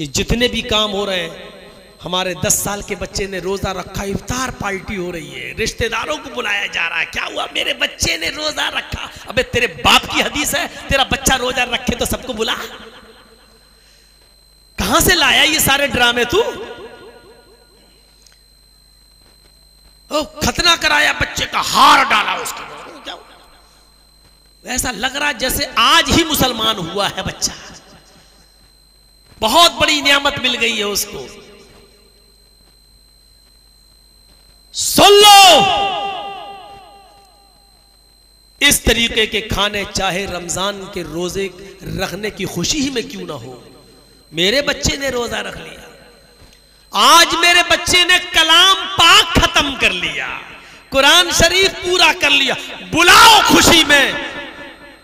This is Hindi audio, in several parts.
ये जितने भी काम हो रहे हैं, हमारे 10 साल के बच्चे ने रोजा रखा, इफ्तार पार्टी हो रही है, रिश्तेदारों को बुलाया जा रहा है, क्या हुआ मेरे बच्चे ने रोजा रखा। अबे तेरे बाप की हदीस है, तेरा बच्चा रोजा रखे तो सबको बुला। कहां से लाया ये सारे ड्रामे तू? खतना कराया, बच्चे का हार डाला उसके, क्या ऐसा लग रहा जैसे आज ही मुसलमान हुआ है बच्चा। बहुत बड़ी नियामत मिल गई है उसको। सुन लो, इस तरीके के खाने चाहे रमजान के रोजे रखने की खुशी ही में क्यों ना हो। मेरे बच्चे ने रोजा रख लिया, आज मेरे बच्चे ने कलाम पाक खत्म कर लिया, कुरान शरीफ पूरा कर लिया, बुलाओ खुशी में।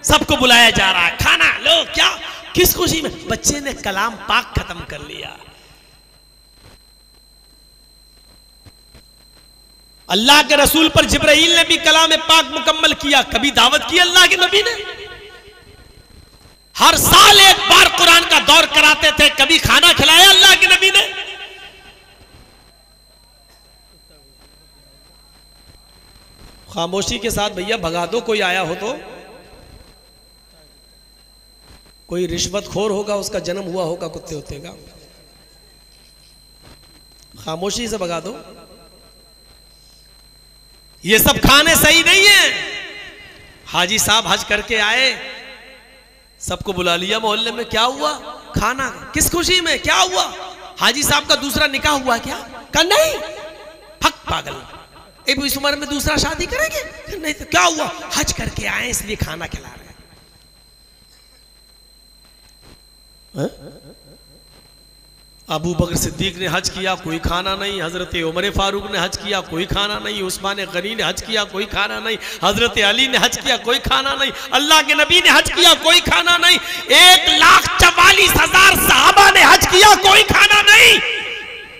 सबको बुलाया जा रहा है, खाना लो, क्या किस खुशी में? बच्चे ने कलाम पाक खत्म कर लिया। अल्लाह के रसूल पर जिब्राइल ने भी कलाम पाक मुकम्मल किया, कभी दावत की अल्लाह के नबी ने? हर साल एक बार कुरान का दौर कराते थे, कभी खाना खिलाया अल्लाह के नबी ने? खामोशी के साथ भैया भगा दो, कोई आया हो तो। कोई रिश्वतखोर होगा, उसका जन्म हुआ होगा कुत्ते उत्ते का। खामोशी से भगा दो। ये सब खाने सही नहीं है। हाजी साहब हज करके आए, सबको बुला लिया मोहल्ले में, क्या हुआ? खाना। किस खुशी में? क्या हुआ? हाजी साहब का दूसरा निकाह हुआ क्या? कहा नहीं। हक पागल, इस उम्र में दूसरा शादी करेंगे? नहीं तो क्या हुआ? हज करके आए इसलिए खाना खिला रहे हैं। अबू बकर सिद्दीक ने हज किया, कोई खाना नहीं। हजरत उमर फारूक ने हज किया, कोई खाना नहीं। उस्मान गनी ने हज किया, कोई खाना नहीं। हजरत अली ने हज किया, कोई खाना नहीं। अल्लाह के नबी ने हज किया, कोई खाना नहीं। 1,44,000 सहाबा ने हज किया, कोई खाना नहीं।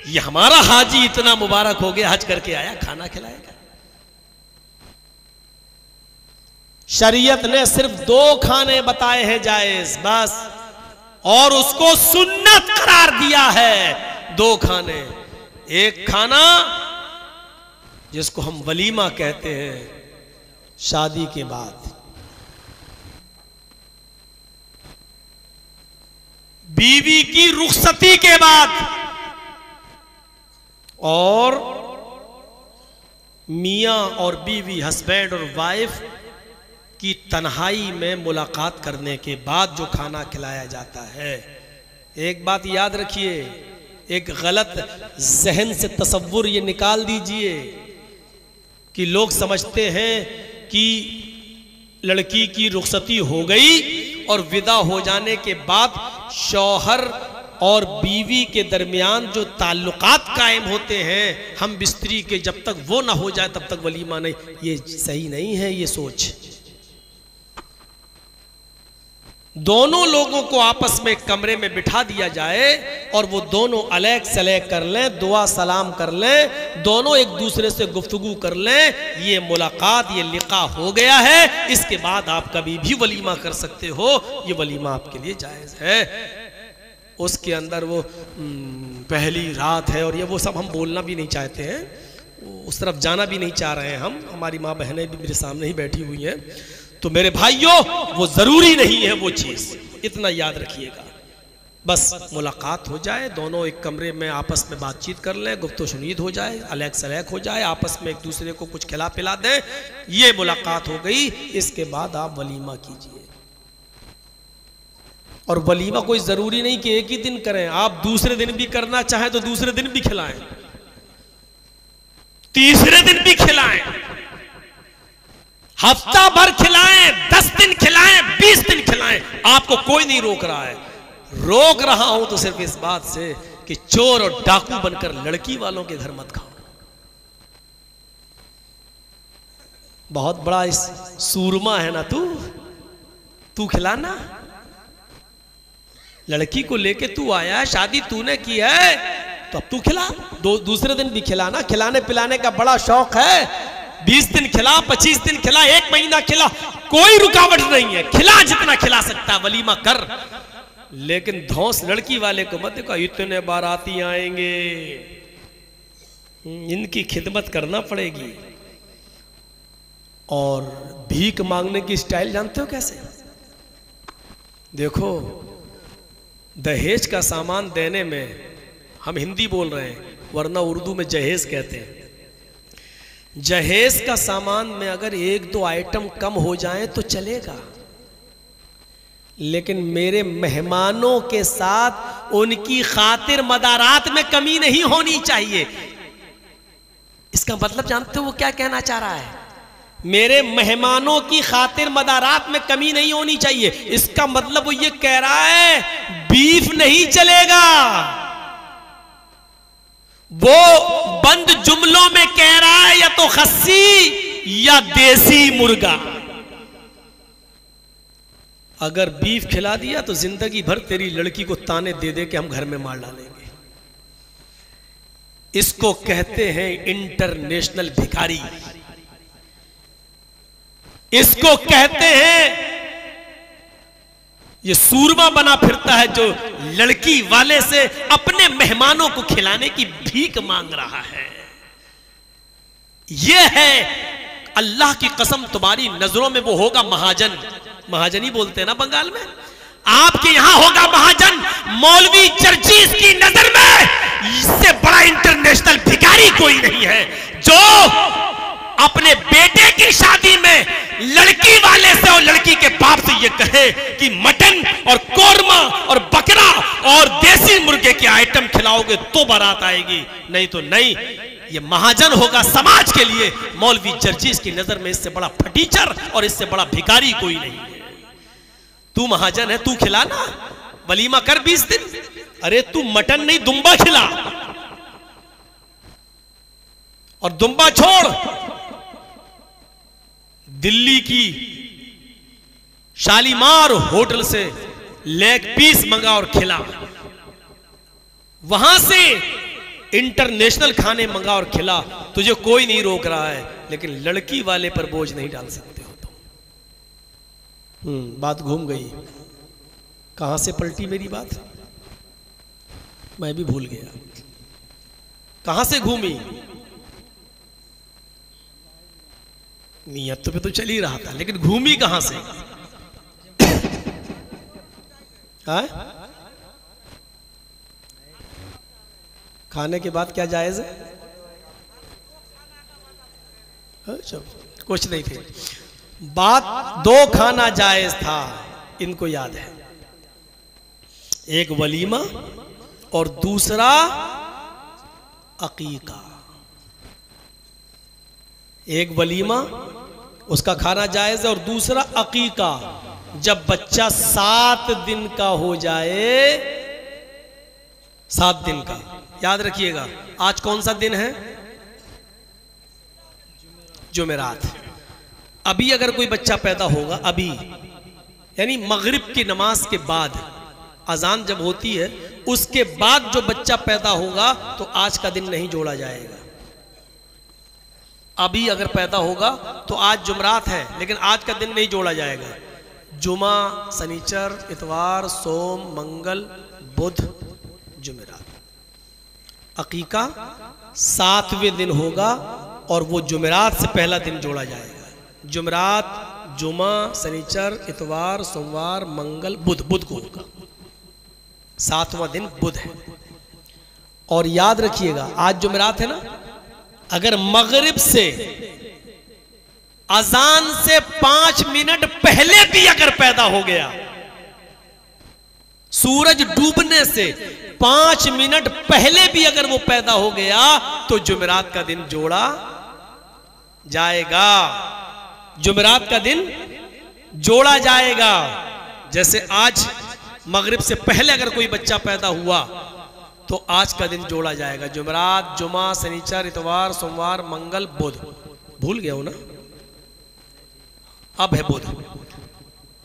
ये हमारा हाजी इतना मुबारक हो गया, हज करके आया, खाना खिलाएगा। शरीयत ने सिर्फ 2 खाने बताए हैं जायज, बस, और उसको सुन्नत करार दिया है। 2 खाने, एक खाना जिसको हम वलीमा कहते हैं शादी के बाद, बीवी की रुखसती के बाद, और मियां और बीवी, हस्बैंड और वाइफ की तन्हाई में मुलाकात करने के बाद जो खाना खिलाया जाता है। एक बात याद रखिए, एक गलत जहन से तसव्वुर ये निकाल दीजिए कि लोग समझते हैं कि लड़की की रुखसती हो गई और विदा हो जाने के बाद शौहर और बीवी के दरमियान जो ताल्लुकात कायम होते हैं हम बिस्तरी के, जब तक वो ना हो जाए तब तक वलीमा नहीं। ये सही नहीं है ये सोच। दोनों लोगों को आपस में कमरे में बिठा दिया जाए और वो दोनों अलग सलग कर लें, दुआ सलाम कर लें, दोनों एक दूसरे से गुफ्तगू कर लें, ये मुलाकात, ये लिका हो गया है। इसके बाद आप कभी भी वलीमा कर सकते हो, ये वलीमा आपके लिए जायज़ है। उसके अंदर वो पहली रात है और ये वो सब हम बोलना भी नहीं चाहते हैं, उस तरफ जाना भी नहीं चाह रहे हैं हम। हमारी माँ बहनें भी मेरे सामने ही बैठी हुई हैं। तो मेरे भाइयों, वो जरूरी नहीं है वो चीज, इतना याद रखिएगा। बस मुलाकात हो जाए, दोनों एक कमरे में आपस में बातचीत कर लें, गुफ्तो शुनीद हो जाए, अलग सलग हो जाए, आपस में एक दूसरे को कुछ खिला पिला दें, ये मुलाकात हो गई। इसके बाद आप वलीमा कीजिए। और वलीमा कोई जरूरी नहीं कि एक ही दिन करें, आप दूसरे दिन भी करना चाहें तो दूसरे दिन भी खिलाएं, तीसरे दिन भी खिलाएं, हफ्ता भर खिलाएं, 10 दिन खिलाएं, 20 दिन खिलाएं, आपको कोई नहीं रोक रहा है। रोक रहा हूं तो सिर्फ इस बात से कि चोर और डाकू बनकर लड़की वालों के घर मत खाओ। बहुत बड़ा इस सूरमा है ना तू खिलाना। लड़की को लेके तू आया है, शादी तूने की है, तो अब तू खिला। दूसरे दिन भी खिलाना। खिलाने पिलाने का बड़ा शौक है, 20 दिन खिला, 25 दिन खिला, 1 महीना खिला, कोई रुकावट नहीं है। खिला जितना खिला सकता है, वलीमा कर। लेकिन धौंस लड़की वाले को मत देखो, इतने बाराती आएंगे, इनकी खिदमत करना पड़ेगी। और भीख मांगने की स्टाइल जानते हो कैसे? देखो, दहेज का सामान देने में हम हिंदी बोल रहे हैं, वरना उर्दू में जहेज कहते हैं। जहेज का सामान में अगर एक दो आइटम कम हो जाए तो चलेगा, लेकिन मेरे मेहमानों के साथ उनकी खातिर मदारात में कमी नहीं होनी चाहिए। इसका मतलब जानते हो वो क्या कहना चाह रहा है? मेरे मेहमानों की खातिर मदारात में कमी नहीं होनी चाहिए। इसका मतलब वो ये कह रहा है बीफ नहीं चलेगा। वो बंद जुमलों में कह रहा है या तो खस्सी या देसी मुर्गा। अगर बीफ खिला दिया तो जिंदगी भर तेरी लड़की को ताने दे दे के हम घर में मार डालेंगे। इसको कहते हैं इंटरनेशनल भिखारी। इसको कहते हैं ये सूरमा बना फिरता है जो लड़की वाले से अपने मेहमानों को खिलाने की भीख मांग रहा है। यह है, अल्लाह की कसम तुम्हारी नजरों में वो होगा महाजन। महाजन ही बोलते हैं ना बंगाल में। आपके यहां होगा महाजन। मौलवी चर्चिस की नजर में इससे बड़ा इंटरनेशनल भिखारी कोई नहीं है, जो अपने बेटे की शादी में लड़की वाले से और लड़की के बाप से ये कहे कि मटन और कोरमा और बकरा और देसी मुर्गे के आइटम खिलाओगे तो बारात आएगी, नहीं तो नहीं। ये महाजन होगा समाज के लिए। मौलवी चर्चिस की नजर में इससे बड़ा फटीचर और इससे बड़ा भिखारी कोई नहीं है। तू महाजन है, तू खिलाना, वलीमा कर 20 दिन। अरे तू मटन नहीं दुम्बा खिला, और दुम्बा छोड़, दिल्ली की शालीमार होटल से लेग पीस मंगा और खिला, वहां से इंटरनेशनल खाने मंगा और खिला। तुझे कोई नहीं रोक रहा है, लेकिन लड़की वाले पर बोझ नहीं डाल सकते हो तुम। बात घूम गई। कहां से पलटी मेरी बात? मैं भी भूल गया कहां से घूमी। नियत पे तो चल ही रहा था, लेकिन घूमी कहां से? खाने के बाद क्या जायज है? अच्छा, कुछ नहीं थे। बात दो खाना जायज था, इनको याद है। एक वलीमा और दूसरा अकीका। एक वलीमा उसका खाना जायज है, और दूसरा अकीका, जब बच्चा 7 दिन का हो जाए। 7 दिन का, याद रखिएगा। आज कौन सा दिन है? जुमेरात। अभी अगर कोई बच्चा पैदा होगा, अभी यानी मगरिब की नमाज के बाद, अजान जब होती है उसके बाद जो बच्चा पैदा होगा, तो आज का दिन नहीं जोड़ा जाएगा। अभी अगर पैदा होगा तो आज जुमरात है, लेकिन आज का दिन नहीं जोड़ा जाएगा। जुमा, शनिचर, इतवार, सोम, मंगल, बुध, जुमेरात। अकीका 7वें दिन होगा, और वो जुमेरात से पहला दिन जोड़ा जाएगा। जुमेरात, जुमा, शनिचर, इतवार, सोमवार, मंगल, बुध। बुध को होगा 7वां दिन, बुध है। और याद रखिएगा, आज जुमेरात है ना, अगर मगरिब से अजान से 5 मिनट पहले भी अगर पैदा हो गया, सूरज डूबने से 5 मिनट पहले भी अगर वो पैदा हो गया, तो जुमेरात का दिन जोड़ा जाएगा। जुमेरात का दिन जोड़ा जाएगा। जैसे आज मगरिब से पहले अगर कोई बच्चा पैदा हुआ, तो आज का दिन जोड़ा जाएगा। जुमेरात, जुमा, शनिचर, इतवार, सोमवार, मंगल, बुध। भूल गया हो ना? अब है बुध।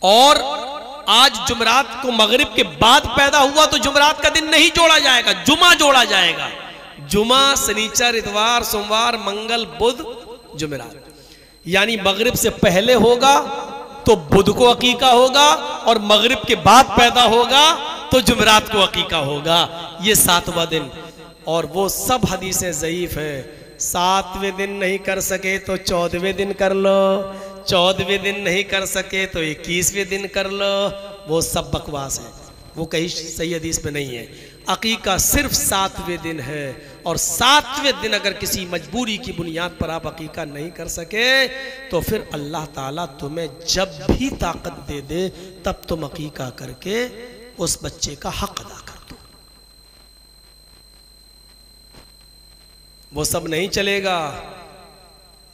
और आज जुमेरात को मगरिब के बाद पैदा हुआ, तो जुमेरात का दिन नहीं जोड़ा जाएगा, जुमा जोड़ा जाएगा। जुमा, शनिचर, इतवार, सोमवार, मंगल, बुध, जुमेरात। यानी मगरिब से पहले होगा तो बुध को अकीका होगा, और मगरिब के बाद पैदा होगा तो जुमेरात को अकीका होगा। ये 7वां दिन। और वो सब हदीसें ज़ईफ हैं। 7वें दिन नहीं कर सके तो 14वें दिन कर लो, 14वें दिन नहीं कर सके तो 21वें दिन कर लो, वो सब बकवास है, वो कहीं सही हदीस में नहीं है। अकीका सिर्फ 7वें दिन है, और 7वें दिन अगर किसी मजबूरी की बुनियाद पर आप अकीका नहीं कर सके तो फिर अल्लाह ताला तुम्हें जब भी ताकत दे दे तब तुम अकीका करके उस बच्चे का हक अदा कर दो। वो सब नहीं चलेगा।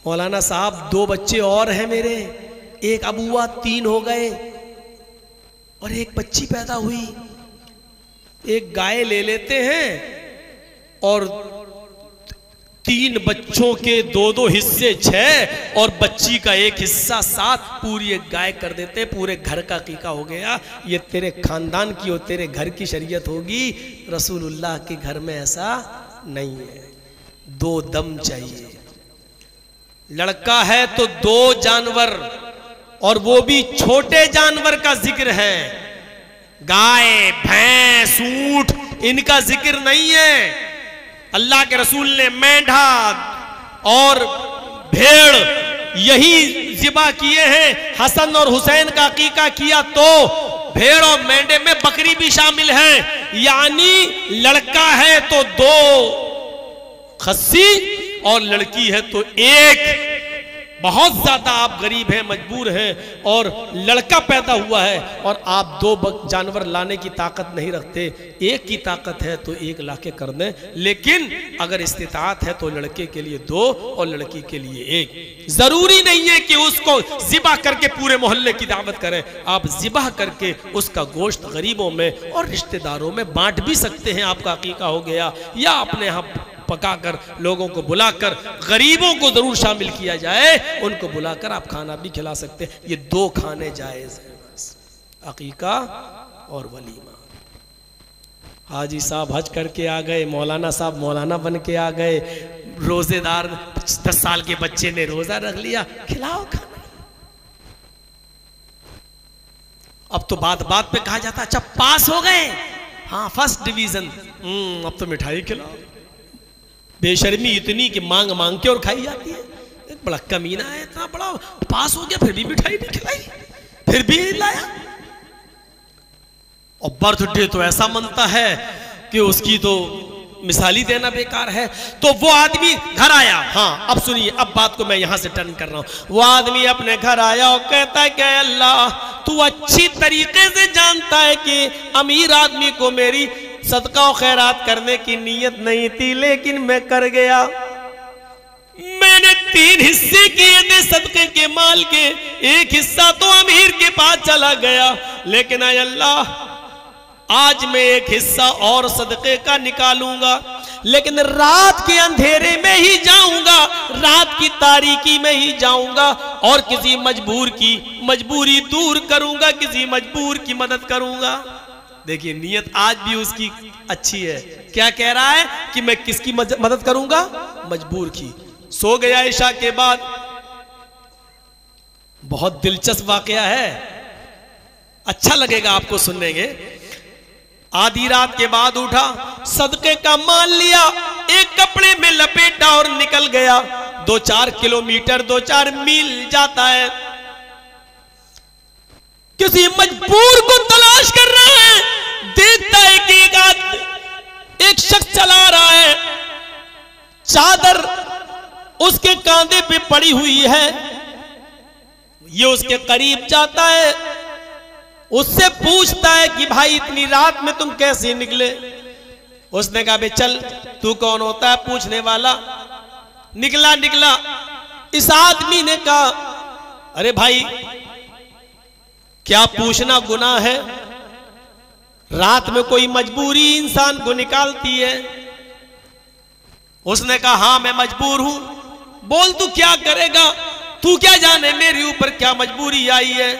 मौलाना साहब 2 बच्चे और हैं मेरे, एक अब हुआ, 3 हो गए, और एक बच्ची पैदा हुई। एक गाय ले लेते हैं और 3 बच्चों के 2-2 हिस्से 6 और बच्ची का एक हिस्सा 7, पूरी एक गाय कर देते, पूरे घर का अकीका हो गया। ये तेरे खानदान की और तेरे घर की शरीयत होगी, रसूलुल्लाह के घर में ऐसा नहीं है। 2 दम चाहिए। लड़का है तो 2 जानवर, और वो भी छोटे जानवर का जिक्र है। गाय, भैंस, ऊंट, इनका जिक्र नहीं है। अल्लाह के रसूल ने मेंढा और भेड़ यही ज़िबा किए हैं। हसन और हुसैन का अकीका किया तो भेड़ और मेंढे में बकरी भी शामिल है। यानी लड़का है तो 2 खस्सी और लड़की है तो 1। बहुत ज्यादा आप गरीब हैं, मजबूर हैं, और लड़का पैदा हुआ है और आप 2 जानवर लाने की ताकत नहीं रखते, 1 की ताकत है तो 1 लाके कर दें। लेकिन अगर इस्तिताअत है तो लड़के के लिए 2 और लड़की के लिए 1। जरूरी नहीं है कि उसको ज़िबा करके पूरे मोहल्ले की दावत करें। आप ज़िबा करके उसका गोश्त गरीबों में और रिश्तेदारों में बांट भी सकते हैं। आपका अकीका हो गया, या अपने यहाँ पकाकर लोगों को बुलाकर गरीबों को जरूर शामिल किया जाए, उनको बुलाकर आप खाना भी खिला सकते हैं। ये 2 खाने जायज हैं बस, अकीका और वलीमा। हाजी साहब हज करके आ गए, मौलाना साहब मौलाना बन के आ गए, रोजेदार 10 साल के बच्चे ने रोजा रख लिया, खिलाओ खाना। अब तो बात बात पे कहा जाता अच्छा पास हो गए, हाँ फर्स्ट डिवीजन, अब तो मिठाई खिलाओ। बेशर्मी इतनी कि मांग मांग के और खाई जाती है। एक बड़ा कमीना है, इतना बड़ा पास हो गया फिर भी मिठाई नहीं खिलाई, फिर भी लाया। और बर्थडे तो ऐसा मनता है कि उसकी तो मिसाली देना बेकार है। तो वो आदमी घर आया, हाँ अब सुनिए, अब बात को मैं यहां से टर्न कर रहा हूं। वो आदमी अपने घर आया और कहता है कि अल्लाह तू अच्छी तरीके से जानता है कि अमीर आदमी को मेरी सदका और खैरात करने की नीयत नहीं थी, लेकिन मैं कर गया। मैंने 3 हिस्से किए थे सदके के माल के, 1 हिस्सा तो अमीर के पास चला गया, लेकिन आय अल्लाह आज मैं 1 हिस्सा और सदके का निकालूंगा, लेकिन रात के अंधेरे में ही जाऊंगा, रात की तारीकी में ही जाऊंगा और किसी मजबूर की मजबूरी दूर करूंगा, किसी मजबूर की मदद करूंगा। देखिए नीयत आज भी उसकी अच्छी है। क्या कह रहा है कि मैं किसकी मदद करूंगा? मजबूर की। सो गया इशा के बाद। बहुत दिलचस्प वाकया है, अच्छा लगेगा आपको सुनने के। आधी रात के बाद उठा, सदके का माल लिया, एक कपड़े में लपेटा और निकल गया। 2-4 किलोमीटर 2-4 मील जाता है, किसी मजबूर को तलाश कर रहा है। देखता है कि एक शख्स चला रहा है, चादर उसके कांधे पे पड़ी हुई है। ये उसके करीब जाता है, उससे पूछता है कि भाई इतनी रात में तुम कैसे निकले? उसने कहा बे चल, तू कौन होता है पूछने वाला? निकला। इस आदमी ने कहा अरे भाई क्या पूछना गुनाह है? रात में कोई मजबूरी इंसान को निकालती है। उसने कहा हाँ मैं मजबूर हूं। बोल तू क्या करेगा? तू क्या जाने मेरे ऊपर क्या मजबूरी आई है?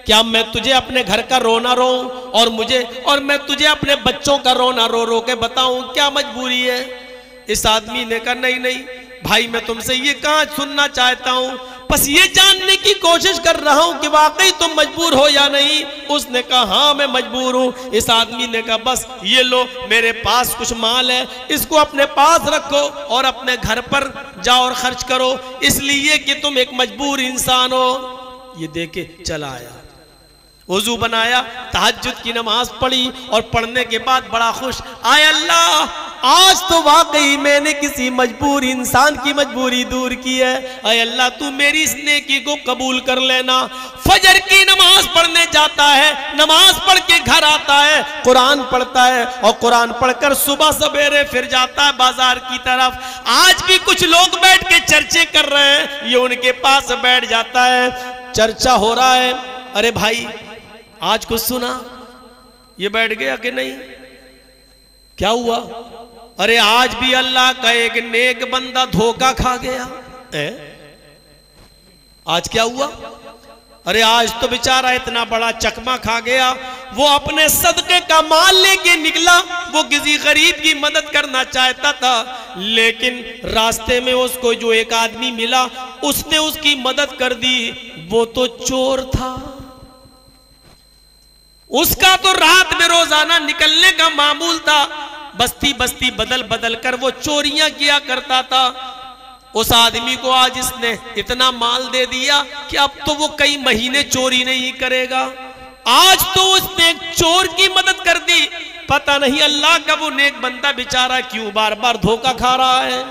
क्या मैं तुझे अपने घर का रोना रो और मैं तुझे अपने बच्चों का रोना रो रो के बताऊं क्या मजबूरी है? इस आदमी ने कहा नहीं भाई, मैं तुमसे ये कहां सुनना चाहता हूं, बस ये जानने की कोशिश कर रहा हूं कि वाकई तुम मजबूर हो या नहीं। उसने कहा हाँ मैं मजबूर हूं। इस आदमी ने कहा बस ये लो, मेरे पास कुछ माल है, इसको अपने पास रखो और अपने घर पर जाओ और खर्च करो, इसलिए कि तुम एक मजबूर इंसान हो। ये देके चला आया, वजू बनाया, तहज्जुद की नमाज पढ़ी और पढ़ने के बाद बड़ा खुश, आय अल्लाह आज तो वाकई मैंने किसी मजबूर इंसान की मजबूरी दूर की है। आय अल्लाह तू मेरी इस नेकी को कबूल कर लेना। फजर की नमाज पढ़ने जाता है, नमाज पढ़ के घर आता है, कुरान पढ़ता है और कुरान पढ़कर सुबह सवेरे फिर जाता है बाजार की तरफ। आज भी कुछ लोग बैठ के चर्चे कर रहे हैं, ये उनके पास बैठ जाता है, चर्चा हो रहा है, अरे भाई आज कुछ सुना? ये बैठ गया कि नहीं? क्या हुआ? अरे आज भी अल्लाह का एक नेक बंदा धोखा खा गया। आज क्या हुआ? अरे आज तो बेचारा इतना बड़ा चकमा खा गया, वो अपने सदके का माल लेके निकला, वो किसी गरीब की मदद करना चाहता था, लेकिन रास्ते में उसको जो एक आदमी मिला उसने उसकी मदद कर दी, वो तो चोर था। उसका तो रात में रोजाना निकलने का मामूल था, बस्ती बस्ती बदल बदल कर वो चोरियां किया करता था। उस आदमी को आज इसने इतना माल दे दिया कि अब तो वो कई महीने चोरी नहीं करेगा। आज तो उसने एक चोर की मदद कर दी, पता नहीं अल्लाह का वो नेक बंदा बेचारा क्यों बार बार धोखा खा रहा है।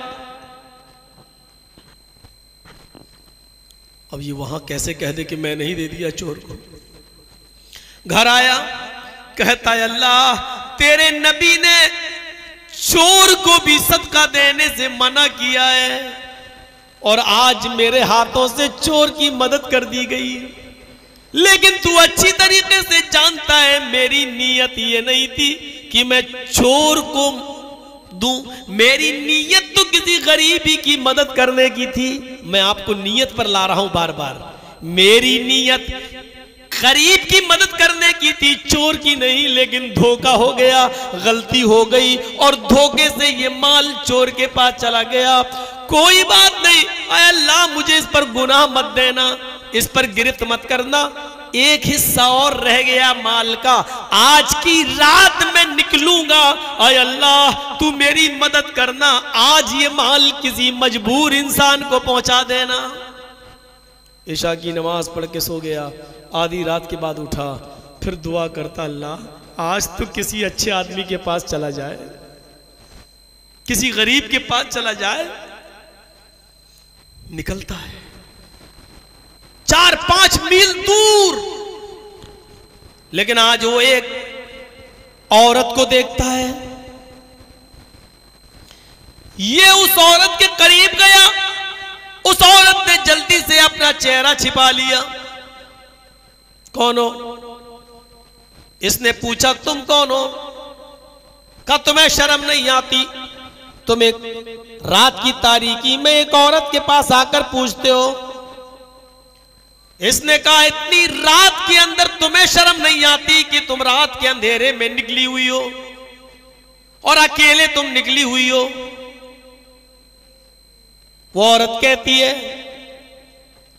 अब ये वहां कैसे कह दे कि मैं नहीं दे दिया चोर को। घर आया, कहता है अल्लाह तेरे नबी ने चोर को भी सदका देने से मना किया है और आज मेरे हाथों से चोर की मदद कर दी गई, लेकिन तू अच्छी तरीके से जानता है मेरी नीयत ये नहीं थी कि मैं चोर को दूं, मेरी नीयत तो किसी गरीबी की मदद करने की थी। मैं आपको नीयत पर ला रहा हूं बार बार, मेरी नीयत गरीब की मदद करने की थी, चोर की नहीं, लेकिन धोखा हो गया, गलती हो गई और धोखे से ये माल चोर के पास चला गया। कोई बात नहीं, अल्लाह मुझे इस पर गुनाह मत देना, इस पर गिरफ्त मत करना, एक हिस्सा और रह गया माल का, आज की रात मैं निकलूंगा, अय अल्लाह तू मेरी मदद करना, आज ये माल किसी मजबूर इंसान को पहुंचा देना। इशा की नमाज पढ़ के सो गया, आधी रात के बाद उठा, फिर दुआ करता अल्लाह आज तो किसी अच्छे आदमी के पास चला जाए, किसी गरीब के पास चला जाए। निकलता है 4-5 मील दूर, लेकिन आज वो एक औरत को देखता है। ये उस औरत के करीब गया, उस औरत ने जल्दी से अपना चेहरा छिपा लिया। कौन हो? इसने पूछा तुम कौन हो? कहा तुम्हें शर्म नहीं आती, तुम एक रात की तारीकी में एक औरत के पास आकर पूछते हो। इसने कहा इतनी रात के अंदर तुम्हें शर्म नहीं आती कि तुम रात के अंधेरे में निकली हुई हो और अकेले तुम निकली हुई हो। वो औरत कहती है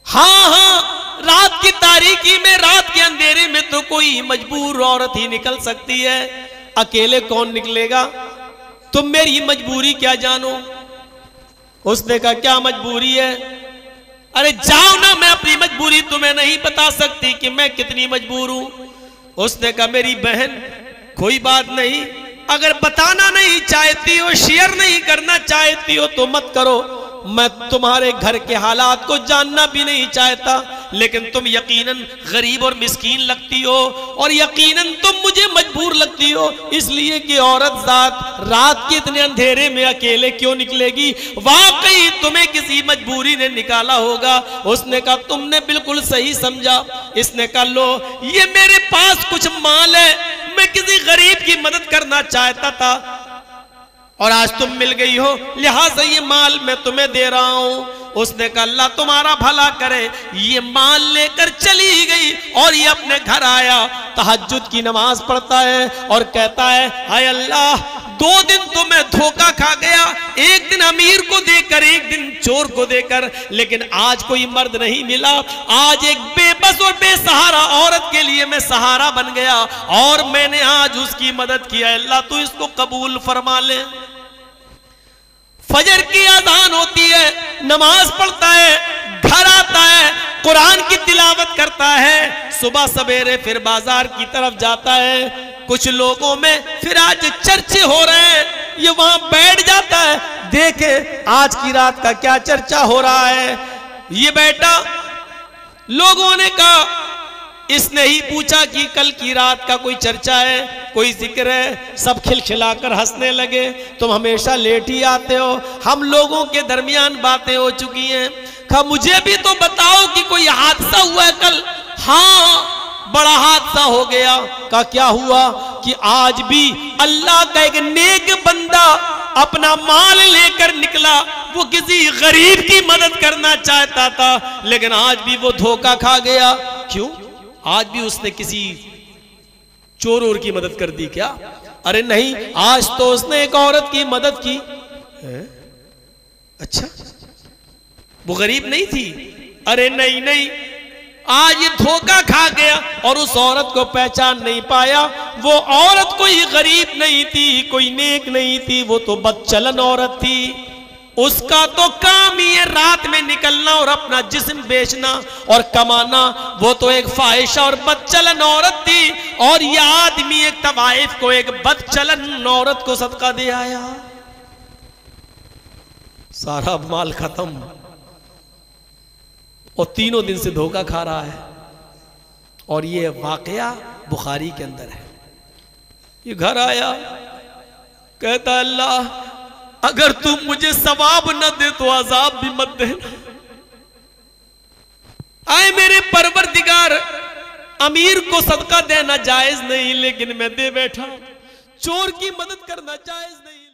हाँ हाँ, रात की तारीकी में, रात के अंधेरे में तो कोई मजबूर औरत ही निकल सकती है, अकेले कौन निकलेगा? तुम मेरी मजबूरी क्या जानो? उसने कहा क्या मजबूरी है? अरे जाओ ना, मैं अपनी मजबूरी तुम्हें नहीं बता सकती कि मैं कितनी मजबूर हूं। उसने कहा मेरी बहन कोई बात नहीं, अगर बताना नहीं चाहती हो, शेयर नहीं करना चाहती हो तो मत करो, मैं तुम्हारे घर के हालात को जानना भी नहीं चाहता, लेकिन तुम यकीनन गरीब और मिस्कीन लगती हो और यकीनन तुम मुझे मजबूर लगती हो, इसलिए कि औरत जात रात के इतने अंधेरे में अकेले क्यों निकलेगी? वाकई तुम्हें किसी मजबूरी ने निकाला होगा। उसने कहा तुमने बिल्कुल सही समझा। इसने कहा लो ये मेरे पास कुछ माल है, मैं किसी गरीब की मदद करना चाहता था और आज तुम मिल गई हो, लिहाजा ये माल मैं तुम्हें दे रहा हूं। उसने कहा अल्लाह तुम्हारा भला करे। ये माल लेकर चली गई और ये अपने घर आया, तहज्जुद की नमाज पढ़ता है और कहता है हाय अल्लाह 2 दिन तो मैं धोखा खा गया, एक दिन अमीर को देकर, एक दिन चोर को देकर, लेकिन आज कोई मर्द नहीं मिला। आज एक बेबस और बेसहारा औरत के लिए मैं सहारा बन गया और मैंने आज उसकी मदद किया। अल्लाह तू इसको कबूल फरमा ले। फजर की अज़ान होती है, नमाज पढ़ता है, घर आता है, कुरान की तिलावत करता है, सुबह सवेरे फिर बाजार की तरफ जाता है। कुछ लोगों में फिर आज चर्चे हो रहे हैं, ये वहां बैठ जाता है, देखे आज की रात का क्या चर्चा हो रहा है। ये बैठा, लोगों ने कहा, इसने ही पूछा कि कल की रात का कोई चर्चा है, कोई जिक्र है। सब खिलखिलाकर हंसने लगे। तुम हमेशा लेट ही आते हो, हम लोगों के दरमियान बातें हो चुकी हैं। कहा मुझे भी तो बताओ कि कोई हादसा हुआ है कल। हाँ बड़ा हादसा हो गया। का क्या हुआ? कि आज भी अल्लाह का एक नेक बंदा अपना माल लेकर निकला, वो किसी गरीब की मदद करना चाहता था, लेकिन आज भी वो धोखा खा गया। क्यों? आज भी उसने किसी चोर और की मदद कर दी क्या? अरे नहीं, आज तो उसने एक औरत की मदद की है? अच्छा, वो गरीब नहीं थी? अरे नहीं नहीं, आज ये धोखा खा गया और उस औरत को पहचान नहीं पाया। वो औरत कोई गरीब नहीं थी, कोई नेक नहीं थी, वो तो बदचलन औरत थी। उसका तो काम ही है रात में निकलना और अपना जिस्म बेचना और कमाना। वो तो एक फाहिशा और बदचलन औरत थी, और यह आदमी एक तवाइफ को एक बदचलन औरत को सदका दे आया। सारा माल खत्म और 3 दिन से धोखा खा रहा है। और ये वाकया बुखारी के अंदर है। ये घर आया, कहता अल्लाह अगर तुम मुझे सवाब न दे तो अजाब भी मत देना। आए मेरे परवरदिगार, अमीर को सदका देना जायज नहीं, लेकिन मैं दे बैठा। चोर की मदद करना जायज नहीं।